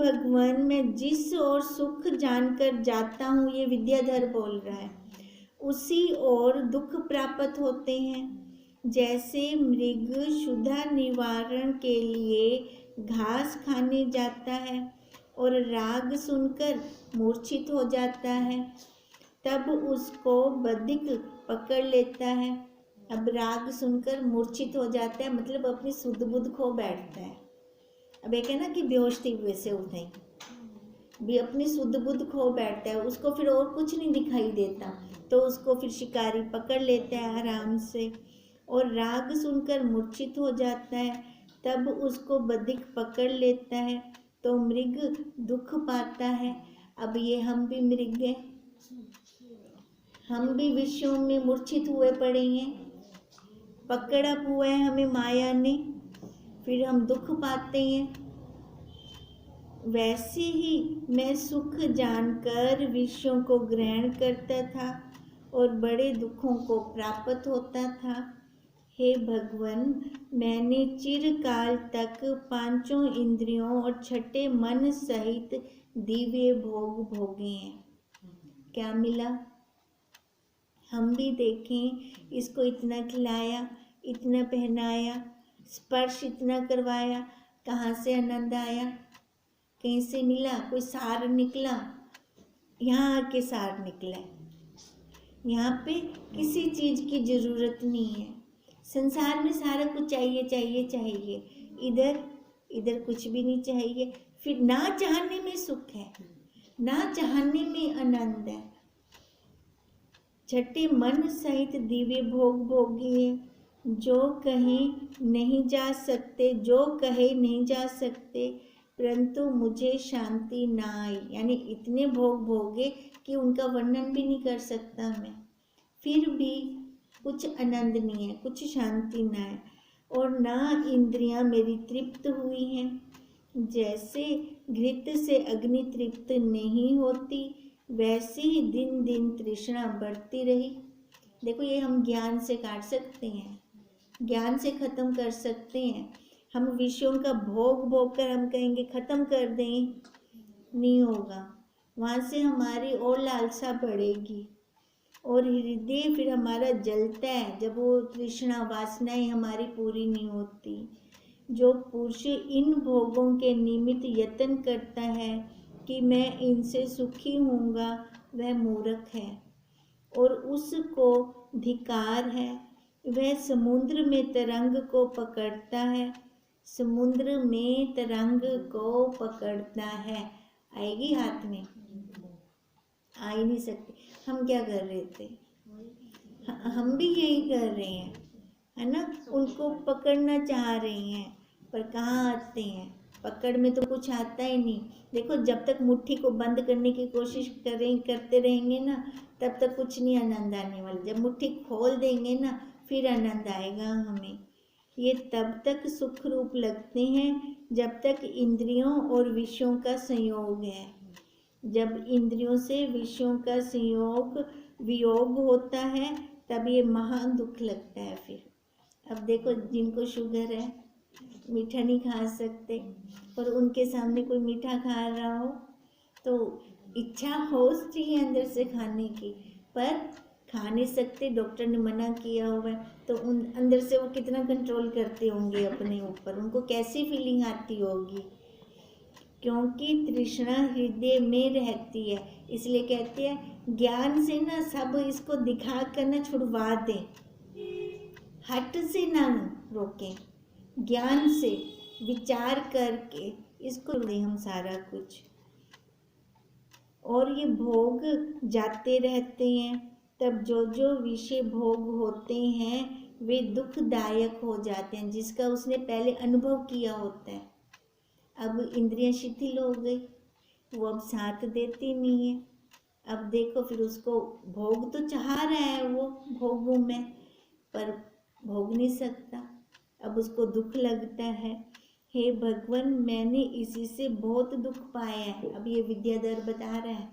भगवान, मैं जिस ओर सुख जानकर जाता हूँ, ये विद्याधर बोल रहा है, उसी ओर दुख प्राप्त होते हैं। जैसे मृग क्षुधा निवारण के लिए घास खाने जाता है और राग सुनकर मूर्छित हो जाता है, तब उसको बधिक पकड़ लेता है। अब राग सुनकर मूर्छित हो जाता है मतलब अपनी सुध बुध खो बैठता है। अब एक है ना कि बेहोश थी वैसे उठे भी, अपनी सुध बुध खो बैठता है, उसको फिर और कुछ नहीं दिखाई देता, तो उसको फिर शिकारी पकड़ लेता है आराम से, और राग सुनकर मूर्छित हो जाता है, तब उसको बधिक पकड़ लेता है, तो मृग दुख पाता है। अब ये हम भी मृग हैं, हम भी विषयों में मूर्छित हुए पड़े हैं, पकड़ा हुआ है हमें माया ने, फिर हम दुख पाते हैं। वैसे ही मैं सुख जानकर विषयों को ग्रहण करता था और बड़े दुखों को प्राप्त होता था। हे भगवान, मैंने चिरकाल तक पांचों इंद्रियों और छठे मन सहित दिव्य भोग भोगे हैं। क्या मिला? हम भी देखें, इसको इतना खिलाया, इतना पहनाया, स्पर्श इतना करवाया, कहाँ से आनंद आया? कहीं से मिला? कोई सार निकला? यहाँ आके सार निकला है। यहाँ पे किसी चीज़ की ज़रूरत नहीं है। संसार में सारा कुछ चाहिए चाहिए चाहिए, इधर कुछ भी नहीं चाहिए। फिर ना चाहने में सुख है, ना चाहने में आनंद है। छठे मन सहित दिव्य भोग भोगिए, जो कहीं नहीं जा सकते, जो कहे नहीं जा सकते, परंतु मुझे शांति ना आई। यानी इतने भोग भोगे कि उनका वर्णन भी नहीं कर सकता मैं, फिर भी कुछ आनंद नहीं है, कुछ शांति ना है, और ना इंद्रियां मेरी तृप्त हुई हैं। जैसे घृत से अग्नि तृप्त नहीं होती, वैसे ही दिन दिन तृष्णा बढ़ती रही। देखो, ये हम ज्ञान से काट सकते हैं, ज्ञान से खत्म कर सकते हैं। हम विषयों का भोग भोग कर हम कहेंगे खत्म कर दें, नहीं होगा। वहाँ से हमारी और लालसा बढ़ेगी और हृदय फिर हमारा जलता है जब वो तृष्णा वासनाएं हमारी पूरी नहीं होती। जो पुरुष इन भोगों के निमित्त यत्न करता है कि मैं इनसे सुखी होऊंगा, वह मूर्ख है और उसको धिक्कार है। वह समुद्र में तरंग को पकड़ता है, समुद्र में तरंग को पकड़ता है, आएगी हाथ में? आ ही नहीं सकती। हम क्या कर रहे थे? हम भी यही कर रहे हैं, है ना? उनको पकड़ना चाह रहे हैं, पर कहाँ आते हैं? पकड़ में तो कुछ आता ही नहीं। देखो, जब तक मुट्ठी को बंद करने की कोशिश करते रहेंगे ना, तब तक कुछ नहीं आनंद आने वाला। जब मुट्ठी खोल देंगे ना, फिर आनंद आएगा हमें। ये तब तक सुख रूप लगते हैं जब तक इंद्रियों और विषयों का संयोग है। जब इंद्रियों से विषयों का वियोग होता है, तब ये महान दुख लगता है फिर। अब देखो, जिनको शुगर है, मीठा नहीं खा सकते, और उनके सामने कोई मीठा खा रहा हो तो इच्छा हो चाहिए अंदर से खाने की, पर खा नहीं सकते, डॉक्टर ने मना किया हुआ है, तो उन अंदर से वो कितना कंट्रोल करते होंगे अपने ऊपर, उनको कैसी फीलिंग आती होगी। क्योंकि तृष्णा हृदय में रहती है। इसलिए कहते हैं ज्ञान से ना सब इसको दिखा कर ना छुड़वा दें, हट से ना रोकें, ज्ञान से विचार करके इसको दें हम सारा कुछ। और ये भोग जाते रहते हैं, तब जो जो विषय भोग होते हैं वे दुखदायक हो जाते हैं, जिसका उसने पहले अनुभव किया होता है। अब इंद्रियां शिथिल हो गई, वो अब साथ देती नहीं है। अब देखो, फिर उसको भोग तो चाह रहा है वो भोगों में, पर भोग नहीं सकता, अब उसको दुख लगता है। हे भगवान, मैंने इसी से बहुत दुख पाया है। अब ये विद्याधर बता रहा है,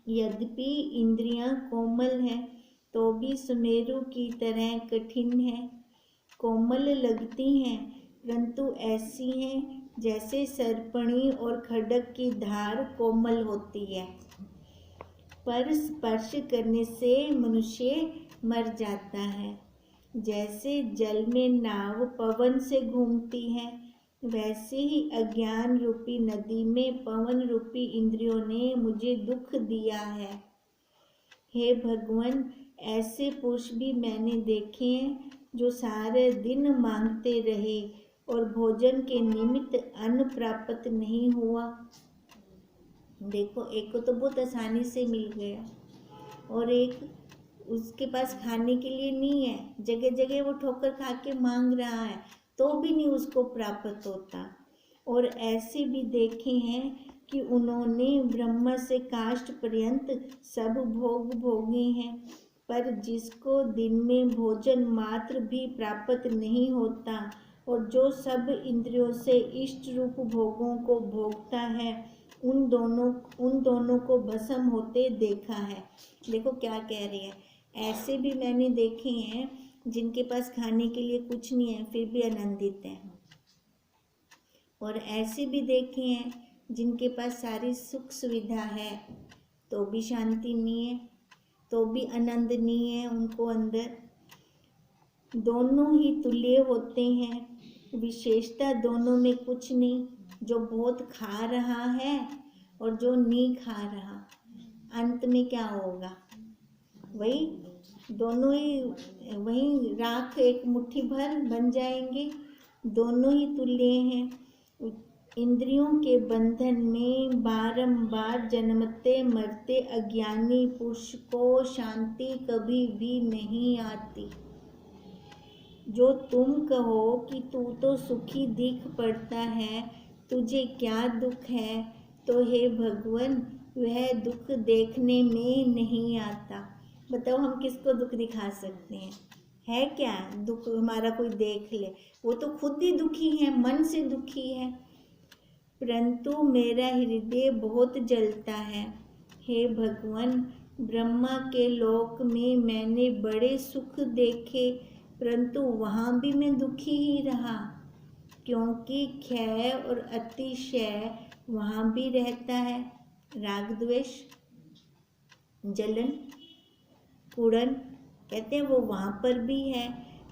यद्यपि इंद्रियां कोमल हैं तो भी सुमेरु की तरह कठिन है। कोमल लगती हैं परंतु ऐसी हैं जैसे सर्पणी और खड्ग की धार कोमल होती है, पर स्पर्श करने से मनुष्य मर जाता है। जैसे जल में नाव पवन से घूमती है, वैसे ही अज्ञान रूपी नदी में पवन रूपी इंद्रियों ने मुझे दुख दिया है। हे भगवान, ऐसे पुरुष भी मैंने देखे हैं जो सारे दिन मांगते रहे और भोजन के निमित्त अन्न प्राप्त नहीं हुआ। देखो, एक को तो बहुत आसानी से मिल गया और एक उसके पास खाने के लिए नहीं है, जगह जगह वो ठोकर खा के मांग रहा है तो भी नहीं उसको प्राप्त होता। और ऐसे भी देखे हैं कि उन्होंने ब्रह्मा से काष्ठ पर्यंत सब भोग भोगे हैं, पर जिसको दिन में भोजन मात्र भी प्राप्त नहीं होता और जो सब इंद्रियों से इष्ट रूप भोगों को भोगता है, उन दोनों को भस्म होते देखा है। देखो क्या कह रही है, ऐसे भी मैंने देखे हैं जिनके पास खाने के लिए कुछ नहीं है फिर भी आनंदित हैं, और ऐसे भी देखे हैं जिनके पास सारी सुख सुविधा है तो भी शांति नहीं है, तो भी आनंद नहीं है उनको अंदर। दोनों ही तुल्य होते हैं, विशेषता दोनों में कुछ नहीं। जो बहुत खा रहा है और जो नहीं खा रहा, अंत में क्या होगा? वही दोनों ही वही राख एक मुट्ठी भर बन जाएंगे। दोनों ही तुल्य हैं। इंद्रियों के बंधन में बारंबार जन्मते मरते अज्ञानी पुरुष को शांति कभी भी नहीं आती। जो तुम कहो कि तू तो सुखी दिख पड़ता है, तुझे क्या दुख है, तो हे भगवान, वह दुख देखने में नहीं आता। बताओ, हम किसको दुख दिखा सकते हैं? है क्या दुख हमारा कोई देख ले? वो तो खुद ही दुखी है, मन से दुखी है। परंतु मेरा हृदय बहुत जलता है। हे भगवान, ब्रह्मा के लोक में मैंने बड़े सुख देखे, परंतु वहाँ भी मैं दुखी ही रहा, क्योंकि क्षय और अतिशय वहाँ भी रहता है। राग द्वेष जलन कुड़न कहते हैं वो वहाँ पर भी है,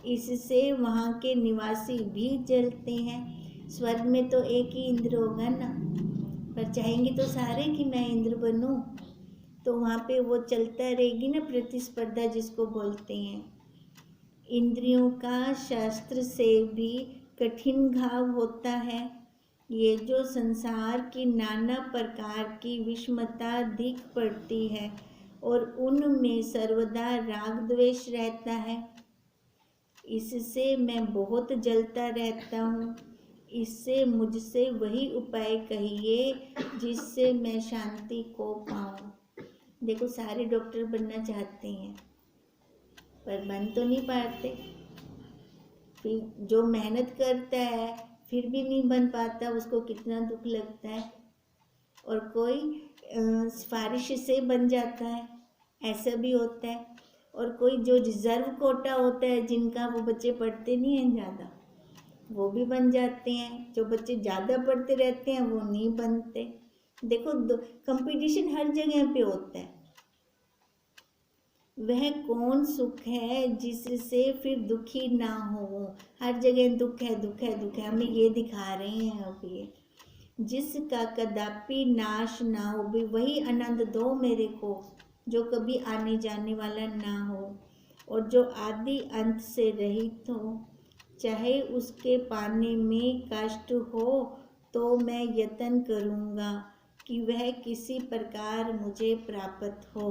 इससे वहाँ के निवासी भी जलते हैं। स्वर्ग में तो एक ही इंद्र होगा ना, पर चाहेंगे तो सारे कि मैं इंद्र बनूं, तो वहाँ पे वो चलता रहेगी ना प्रतिस्पर्धा जिसको बोलते हैं। इंद्रियों का शास्त्र से भी कठिन घाव होता है। ये जो संसार की नाना प्रकार की विषमता दिख पड़ती है और उनमें सर्वदा राग द्वेष रहता है, इससे मैं बहुत जलता रहता हूँ। इससे मुझसे वही उपाय कहिए जिससे मैं शांति को पाऊँ। देखो, सारे डॉक्टर बनना चाहते हैं पर बन तो नहीं पाते। फिर जो मेहनत करता है फिर भी नहीं बन पाता, उसको कितना दुख लगता है। और कोई सिफारिश से बन जाता है, ऐसा भी होता है। और कोई जो रिजर्व कोटा होता है, जिनका वो बच्चे पढ़ते नहीं हैं ज़्यादा, वो भी बन जाते हैं। जो बच्चे ज़्यादा पढ़ते रहते हैं वो नहीं बनते। देखो, कंपटीशन हर जगह पे होता है। वह कौन सुख है जिससे फिर दुखी ना हो? हर जगह दुख है, दुख है, दुख है, हमें ये दिखा रहे हैं। अब ये जिसका कदापि नाश ना हो, भी वही आनंद दो मेरे को, जो कभी आने जाने वाला ना हो और जो आदि अंत से रहित हो। चाहे उसके पाने में कष्ट हो तो मैं यत्न करूँगा कि वह किसी प्रकार मुझे प्राप्त हो।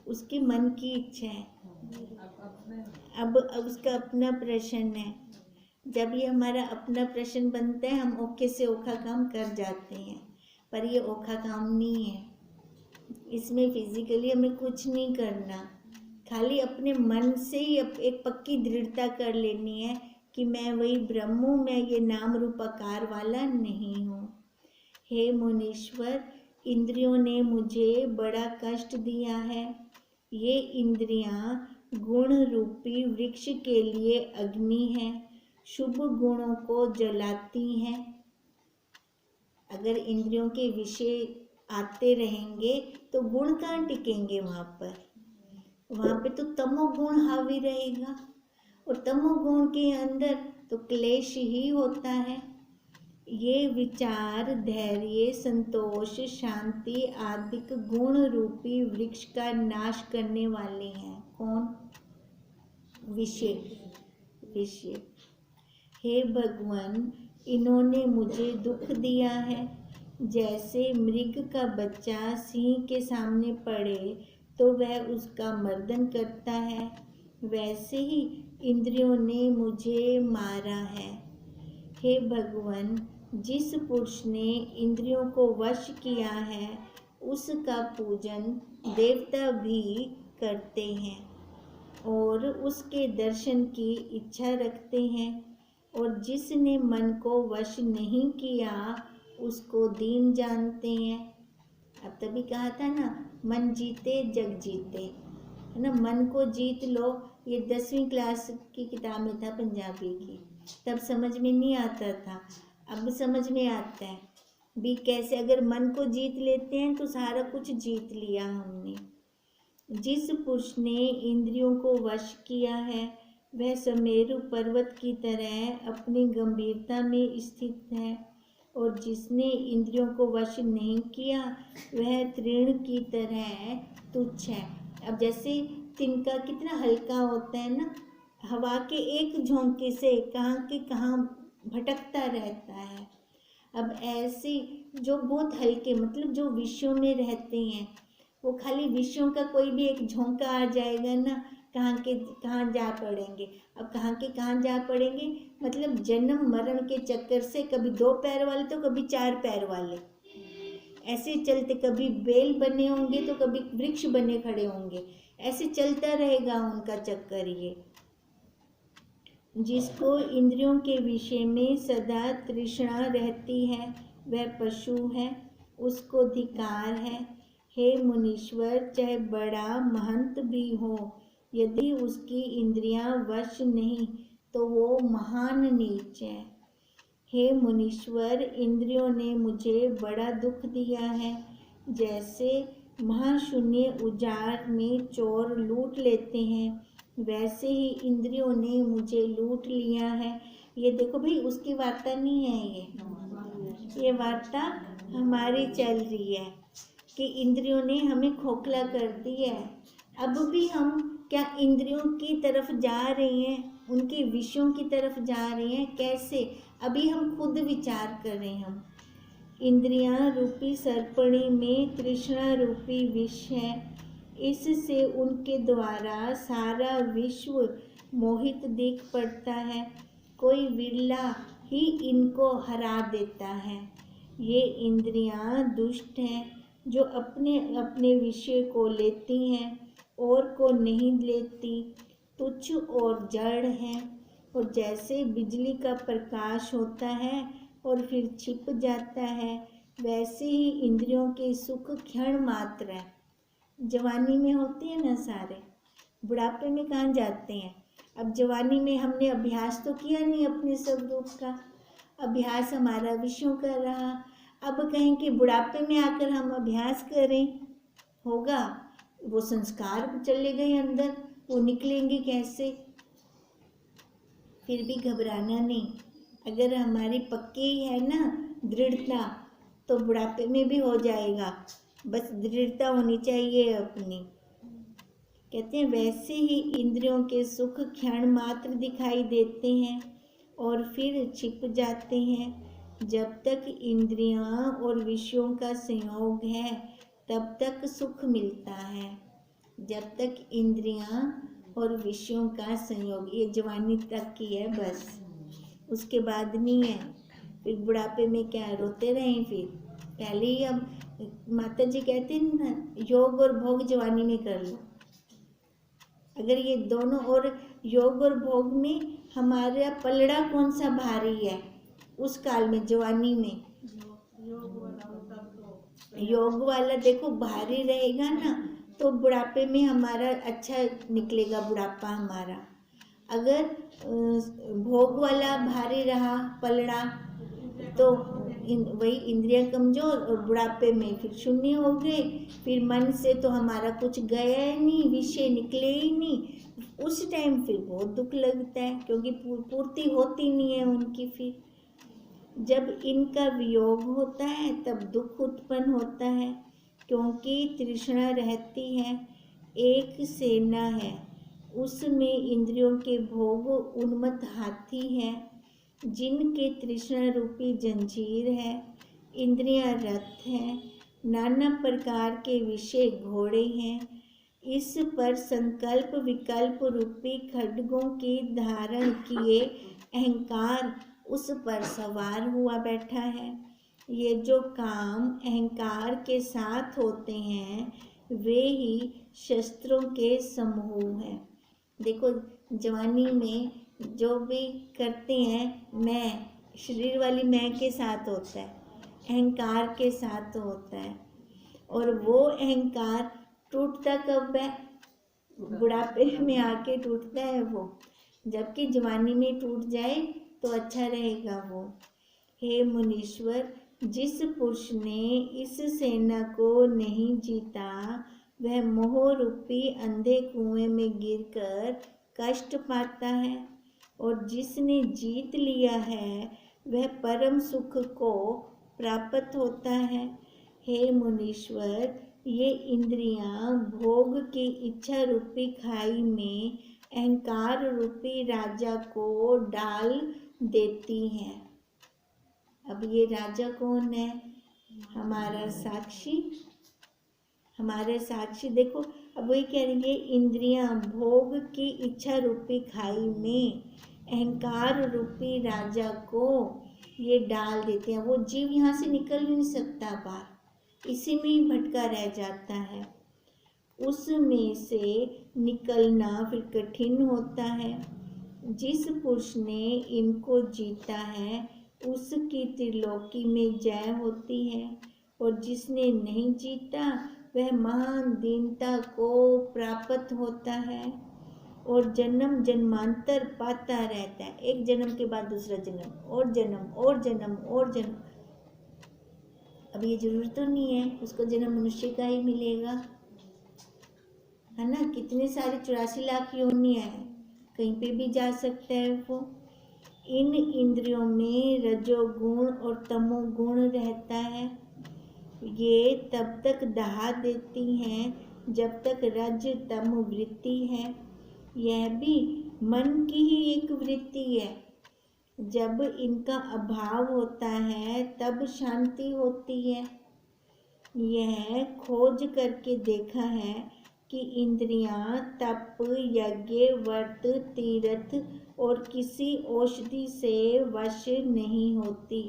उसकी मन की इच्छा है। अब उसका अपना प्रश्न है। जब ये हमारा अपना प्रश्न बनता है, हम ओखे से ओखा काम कर जाते हैं, पर ये ओखा काम नहीं है। इसमें फिजिकली हमें कुछ नहीं करना, खाली अपने मन से ही एक पक्की दृढ़ता कर लेनी है कि मैं वही ब्रह्म हूँ, मैं ये नाम रूपाकार वाला नहीं हूँ। हे मुनीश्वर, इंद्रियों ने मुझे बड़ा कष्ट दिया है। ये इंद्रियां गुण रूपी वृक्ष के लिए अग्नि हैं, शुभ गुणों को जलाती हैं। अगर इंद्रियों के विषय आते रहेंगे तो गुण कहाँ टिकेंगे वहाँ पर? वहाँ पे तो तमोगुण हावी रहेगा, और तमोगुण के अंदर तो क्लेश ही होता है। ये विचार धैर्य, संतोष, शांति आदि गुण रूपी वृक्ष का नाश करने वाले हैं। कौन? विषय। हे भगवान, इन्होंने मुझे दुख दिया है। जैसे मृग का बच्चा सिंह के सामने पड़े तो वह उसका मर्दन करता है, वैसे ही इंद्रियों ने मुझे मारा है। हे भगवान, जिस पुरुष ने इंद्रियों को वश किया है उसका पूजन देवता भी करते हैं और उसके दर्शन की इच्छा रखते हैं, और जिसने मन को वश नहीं किया उसको दीन जानते हैं। अब तभी कहा था ना, मन जीते जग जीते, है ना। मन को जीत लो, ये 10वीं क्लास की किताब में था पंजाबी की, तब समझ में नहीं आता था, अब समझ में आता है भी कैसे अगर मन को जीत लेते हैं तो सारा कुछ जीत लिया हमने। जिस पुरुष ने इंद्रियों को वश किया है वह सुमेरु पर्वत की तरह अपनी गंभीरता में स्थित है, और जिसने इंद्रियों को वश नहीं किया वह तृण की तरह तुच्छ है। अब जैसे तिनका कितना हल्का होता है ना, हवा के एक झोंके से कहाँ के कहाँ भटकता रहता है। अब ऐसे जो बहुत हल्के, मतलब जो विषयों में रहते हैं, वो खाली विषयों का कोई भी एक झोंका आ जाएगा ना, कहाँ के कहाँ जा पड़ेंगे। अब कहाँ के कहाँ जा पड़ेंगे, मतलब जन्म मरण के चक्कर से कभी 2 पैर वाले तो कभी 4 पैर वाले, ऐसे चलते, कभी बेल बने होंगे तो कभी वृक्ष बने खड़े होंगे, ऐसे चलता रहेगा उनका चक्कर ये। जिसको इंद्रियों के विषय में सदा तृष्णा रहती है वह पशु है, उसको धिक्कार है। हे मुनीश्वर, चाहे बड़ा महंत भी हो, यदि उसकी इंद्रियां वश नहीं तो वो महान नीच है। हे मुनीश्वर, इंद्रियों ने मुझे बड़ा दुख दिया है। जैसे महाशून्य उजाड़ में चोर लूट लेते हैं, वैसे ही इंद्रियों ने मुझे लूट लिया है। ये देखो भाई, उसकी वार्ता नहीं है, ये वार्ता हमारी चल रही है कि इंद्रियों ने हमें खोखला कर दिया है। अब भी हम क्या इंद्रियों की तरफ जा रहे हैं, उनके विषयों की तरफ जा रहे हैं? कैसे? अभी हम खुद विचार कर रहे हैं। हम इंद्रियां रूपी सर्पणी में तृष्णा रूपी विष है, इससे उनके द्वारा सारा विश्व मोहित दिख पड़ता है। कोई विरला ही इनको हरा देता है। ये इंद्रियां दुष्ट हैं जो अपने अपने विषय को लेती हैं और को नहीं लेती, तुच्छ और जड़ हैं। और जैसे बिजली का प्रकाश होता है और फिर छिप जाता है, वैसे ही इंद्रियों के सुख क्षण मात्र है। जवानी में होते हैं ना सारे, बुढ़ापे में कहाँ जाते हैं। अब जवानी में हमने अभ्यास तो किया नहीं अपने सब रूप का, अभ्यास हमारा विषयों का रहा। अब कहें कि बुढ़ापे में आकर हम अभ्यास करें, होगा? वो संस्कार चले गए अंदर, वो निकलेंगे कैसे? फिर भी घबराना नहीं, अगर हमारी पक्की है ना दृढ़ता, तो बुढ़ापे में भी हो जाएगा, बस दृढ़ता होनी चाहिए अपनी। कहते हैं वैसे ही इंद्रियों के सुख क्षण मात्र दिखाई देते हैं और फिर छिप जाते हैं। जब तक इंद्रियां और विषयों का संयोग है तब तक सुख मिलता है। जब तक इंद्रियां और विषयों का संयोग, ये जवानी तक की है बस, उसके बाद नहीं है। फिर बुढ़ापे में क्या रोते रहें? फिर पहले ही अब माता जी कहते हैं ना, योग और भोग जवानी में कर लो। अगर ये दोनों, और योग और भोग में हमारा पलड़ा कौन सा भारी है उस काल में, जवानी में? योग वाला देखो भारी रहेगा ना, तो बुढ़ापे में हमारा अच्छा निकलेगा बुढ़ापा हमारा। अगर भोग वाला भारी रहा पलड़ा, तो वही इंद्रियां कमजोर, और बुढ़ापे में फिर शून्य हो गए। फिर मन से तो हमारा कुछ गया ही नहीं, विषय निकले ही नहीं। उस टाइम फिर बहुत दुख लगता है, क्योंकि पूर्ति होती नहीं है उनकी। फिर जब इनका वियोग होता है तब दुख उत्पन्न होता है, क्योंकि तृष्णा रहती है। एक सेना है, उसमें इंद्रियों के भोग उन्मत्त हाथी है, जिनके तृष्णा रूपी जंजीर है। इंद्रियां रथ हैं, नाना प्रकार के विषय घोड़े हैं। इस पर संकल्प विकल्प रूपी खड्गों के धारण किए अहंकार उस पर सवार हुआ बैठा है। ये जो काम अहंकार के साथ होते हैं वे ही शस्त्रों के समूह हैं। देखो, जवानी में जो भी करते हैं, मैं शरीर वाली मैं के साथ होता है, अहंकार के साथ होता है। और वो अहंकार टूटता कब है? बुढ़ापे में आके टूटता है वो। जबकि जवानी में टूट जाए तो अच्छा रहेगा वो। हे मुनीश्वर, जिस पुरुष ने इस सेना को नहीं जीता वह मोह रूपी अंधे कुएं में गिरकर कष्ट पाता है, और जिसने जीत लिया है वह परम सुख को प्राप्त होता है। हे मुनीश्वर, ये इंद्रियां भोग की इच्छा रूपी खाई में अहंकार रूपी राजा को डाल देती हैं। अब ये राजा कौन है? हमारा साक्षी। हमारे साक्षी देखो, अब वही कह रही है, इंद्रियां भोग की इच्छा रूपी खाई में अहंकार रूपी राजा को ये डाल देते हैं। वो जीव यहाँ से निकल नहीं सकता बाहर, इसी में ही भटका रह जाता है। उसमें से निकलना फिर कठिन होता है। जिस पुरुष ने इनको जीता है उसकी त्रिलोकी में जय होती है, और जिसने नहीं जीता वह महान दीनता को प्राप्त होता है और जन्म जन्मांतर पाता रहता है। एक जन्म के बाद दूसरा जन्म, और जन्म और जन्म और जन्म। अब ये जरूरत तो नहीं है उसको जन्म मनुष्य का ही मिलेगा, है ना। कितने सारे 84 लाख योनियां हैं, कहीं पे भी जा सकता है वो। इन इंद्रियों में रजोगुण और तमोगुण रहता है। ये तब तक दहा देती हैं जब तक रज तम वृत्ति है। यह भी मन की ही एक वृत्ति है। जब इनका अभाव होता है तब शांति होती है। यह खोज करके देखा है कि इंद्रियां तप, यज्ञ, व्रत, तीर्थ और किसी औषधि से वश नहीं होती।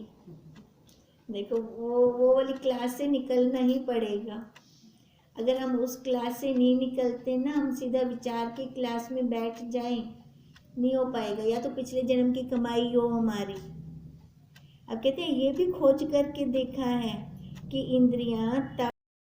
देखो, वो वाली क्लास से निकलना ही पड़ेगा। अगर हम उस क्लास से नहीं निकलते ना, हम सीधा विचार की क्लास में बैठ जाएं, नहीं हो पाएगा। या तो पिछले जन्म की कमाई हो हमारी। अब कहते हैं ये भी खोज करके देखा है कि इंद्रियां तप,